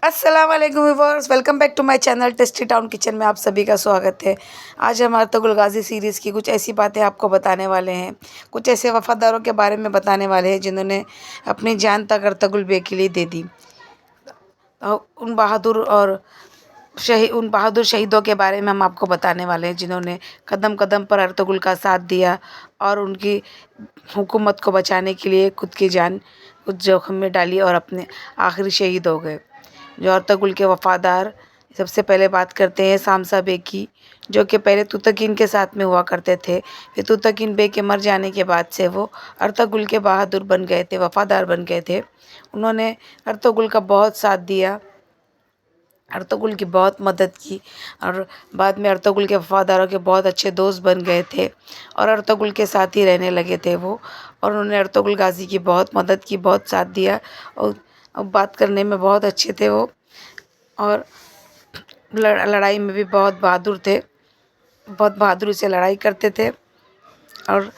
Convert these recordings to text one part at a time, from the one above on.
अस्सलाम वालेकुम viewers, welcome back to my channel tasty town kitchen में आप सभी का स्वागत है। आज हम अर्तुगरुल गाजी सीरीज़ की कुछ ऐसी बातें आपको बताने वाले हैं, कुछ ऐसे वफ़ादारों के बारे में बताने वाले हैं जिन्होंने अपनी जान तक अर्तुगरुल बे के लिए दे दी। उन बहादुर शहीदों के बारे में हम आपको बताने वाले हैं जिन्होंने कदम कदम पर अर्तुगरुल का साथ दिया और उनकी हुकूमत को बचाने के लिए खुद की जान कुछ जोखिम में डाली और अपने आखिरी शहीद हो गए। जो अर्तुगरुल के वफ़ादार, सबसे पहले बात करते हैं सामसा बे की, जो कि पहले तुतकीन के साथ में हुआ करते थे। फिर तुतकीन बे के मर जाने के बाद से वो अर्तुगरुल के बहादुर बन गए थे, वफ़ादार बन गए थे। उन्होंने अर्तुगरुल का बहुत साथ दिया, अर्तुगरुल की बहुत मदद की और बाद में अर्तुगरुल के वफ़ादारों के बहुत अच्छे दोस्त बन गए थे और अर्तुगरुल के साथ ही रहने लगे थे वो। और उन्होंने अर्तुगरुल गाजी की बहुत मदद की, बहुत साथ दिया और बात करने में बहुत अच्छे थे वो और लड़ाई में भी बहुत बहादुर थे, बहुत बहादुरी से लड़ाई करते थे और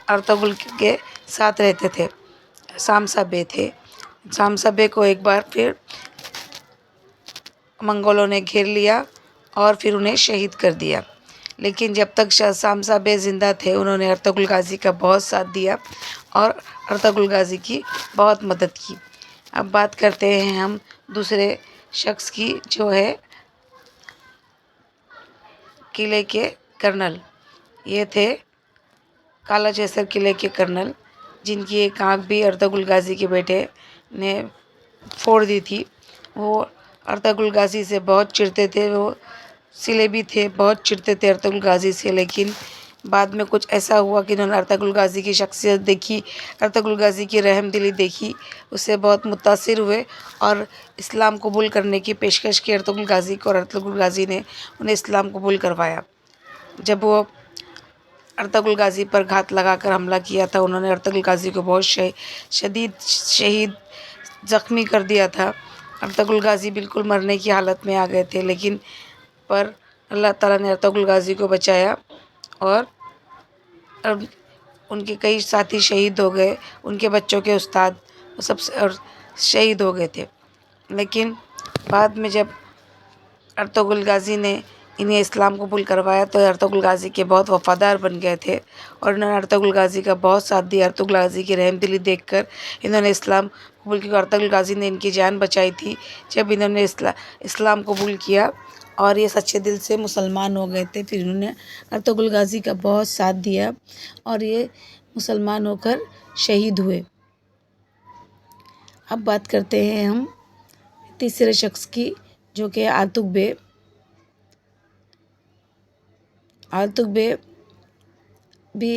अर्तुगरुल के साथ रहते थे। सामसा बे थे। सामसा बे को एक बार फिर मंगोलों ने घेर लिया और फिर उन्हें शहीद कर दिया, लेकिन जब तक सामसा बे ज़िंदा थे उन्होंने अर्तुगरुल गाजी का बहुत साथ दिया और अर्तुगरुल गाजी की बहुत मदद की। अब बात करते हैं हम दूसरे शख्स की, जो है किले के कर्नल। ये थे काला चेसर किले के कर्नल, जिनकी एक आँख भी अर्तुगरुल गाजी के बेटे ने फोड़ दी थी। वो अर्तुगरुल गाजी से बहुत चिढ़ते थे, वो सिले भी थे, बहुत चिढ़ते थे अर्तुगरुल गाजी से। लेकिन बाद में कुछ ऐसा हुआ कि उन्होंने अर्तुगरुल गाजी की शख्सियत देखी, अर्तुगरुल गाजी की रहमदिली देखी, उससे बहुत मुतासिर हुए और इस्लाम कबूल करने की पेशकश की अर्तुगरुल गाजी को और अर्तुगरुल गाजी ने उन्हें इस्लाम कबूल करवाया। जब वो अर्तुगरुल गाजी पर घात लगाकर हमला किया था, उन्होंने अर्तुगरुल गाजी को बहुत शदीद शहीद ज़ख्मी कर दिया था। अर्तुगरुल गाजी बिल्कुल मरने की हालत में आ गए थे, लेकिन पर अल्लाह ताला ने अर्तुगरुल गाजी को बचाया और उनके कई साथी शहीद हो गए, उनके बच्चों के उस्ताद सब शहीद हो गए थे। लेकिन बाद में जब अर्तुगरुल गाजी ने इन्हें इस्लाम कबूल करवाया तो अर्तुगरुल गाजी के बहुत वफ़ादार बन गए थे और इन्होंने अर्तुगरुल गाजी का बहुत साथ दिया। अर्तुगरुल गाजी की रहमदिली देखकर इन्होंने इस्लाम कबूल किया। अर्तुगरुल गाजी ने इनकी जान बचाई थी जब इन्होंने इस्लाम कबूल किया और ये सच्चे दिल से मुसलमान हो गए थे। फिर इन्होंने अर्तुगरुल गाजी का बहुत साथ दिया और ये मुसलमान होकर शहीद हुए। अब बात करते हैं हम तीसरे शख्स की, जो कि आर्तुग बे। आर्तुग बे भी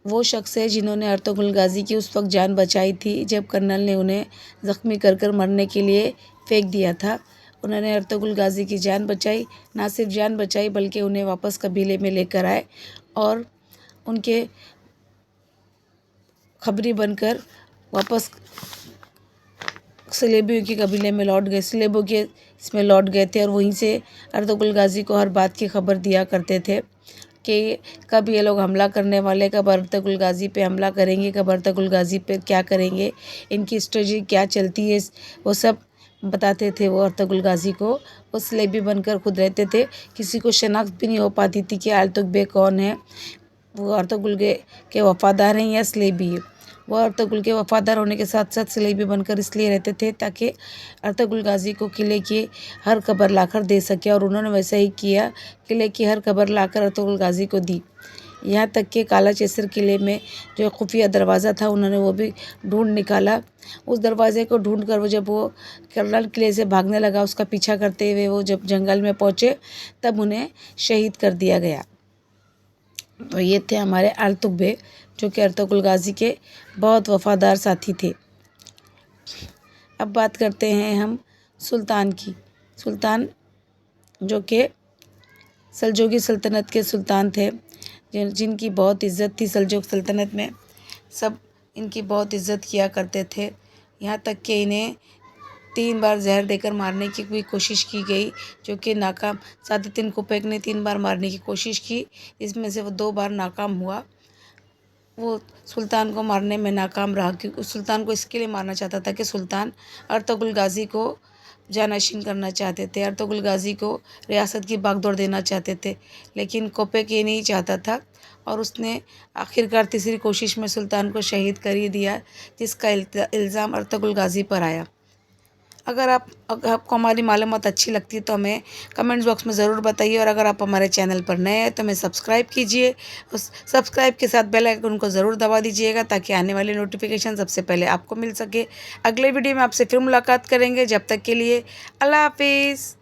वो शख्स है जिन्होंने अर्तुगरुल गाजी की उस वक्त जान बचाई थी जब कर्नल ने उन्हें ज़ख्मी कर मरने के लिए फेंक दिया था। उन्होंने अर्तुगरुल गाजी की जान बचाई, ना सिर्फ जान बचाई बल्कि उन्हें वापस कबीले में लेकर आए और उनके खबरी बनकर वापस सिलेबी के कबीले में लौट गए, सिलेबो के इसमें लौट गए थे और वहीं से अर्तुगरुल गाजी को हर बात की खबर दिया करते थे कि कब ये लोग हमला करने वाले, कब अर्तुगरुल गाजी पे हमला करेंगे, कब अर्तुगरुल गाजी पे क्या करेंगे, इनकी स्ट्रेटजी क्या चलती है, वो सब बताते थे वो अर्तुगरुल गाजी को। वो सिलेबी बनकर खुद रहते थे, किसी को शनाख्त भी नहीं हो पाती थी कि आर्तुग बे कौन है, वो अर्तुगरुल के वफ़ादार हैं या सिलेबी है। वो अर्तुगरुल के वफ़ादार होने के साथ साथ सिलेबी बनकर इसलिए रहते थे ताकि अर्तुगरुल गाजी को किले की हर खबर लाकर दे सके और उन्होंने वैसा ही किया, किले की हर खबर लाकर अर्तुगरुल गाजी को दी। यहाँ तक कि काला चेसर किले में जो खुफिया दरवाज़ा था उन्होंने वो भी ढूंढ निकाला। उस दरवाज़े को ढूंढ कर वो जब वो कर्नल किले से भागने लगा, उसका पीछा करते हुए वो जब जंगल में पहुँचे तब उन्हें शहीद कर दिया गया। तो ये थे हमारे आर्तुग बे, जो कि अर्तुगरुल गाजी के बहुत वफ़ादार साथी थे। अब बात करते हैं हम सुल्तान की। सुल्तान जो कि सल्जोगी सल्तनत के सुल्तान थे, जिनकी बहुत इज़्ज़त थी सल्जोग सल्तनत में, सब इनकी बहुत इज़्ज़त किया करते थे। यहाँ तक कि इन्हें 3 बार जहर देकर मारने की भी कोशिश की गई, जो कि नाकाम। सादुद्दीन कुपैक ने 3 बार मारने की कोशिश की, इसमें से वो 2 बार नाकाम हुआ। वो सुल्तान को मारने में नाकाम रहा क्योंकि सुल्तान को इसके लिए मारना चाहता था कि सुल्तान अर्तुगरुल गाजी को जानशीन करना चाहते थे। अर्तुगरुल गाज़ी को रियासत की बागडोर देना चाहते थे, लेकिन कोपेक ये नहीं चाहता था और उसने आखिरकार तीसरी कोशिश में सुल्तान को शहीद कर ही दिया, जिसका इल्ज़ाम अर्तुगरुल गाज़ी पर आया। अगर आपको हमारी मालूमात अच्छी लगती है तो हमें कमेंट्स बॉक्स में ज़रूर बताइए, और अगर आप हमारे चैनल पर नए हैं तो हमें सब्सक्राइब कीजिए। उस सब्सक्राइब के साथ बेल आइकन को ज़रूर दबा दीजिएगा, ताकि आने वाली नोटिफिकेशन सबसे पहले आपको मिल सके। अगले वीडियो में आपसे फिर मुलाकात करेंगे। जब तक के लिए अल्लाह हाफिज़।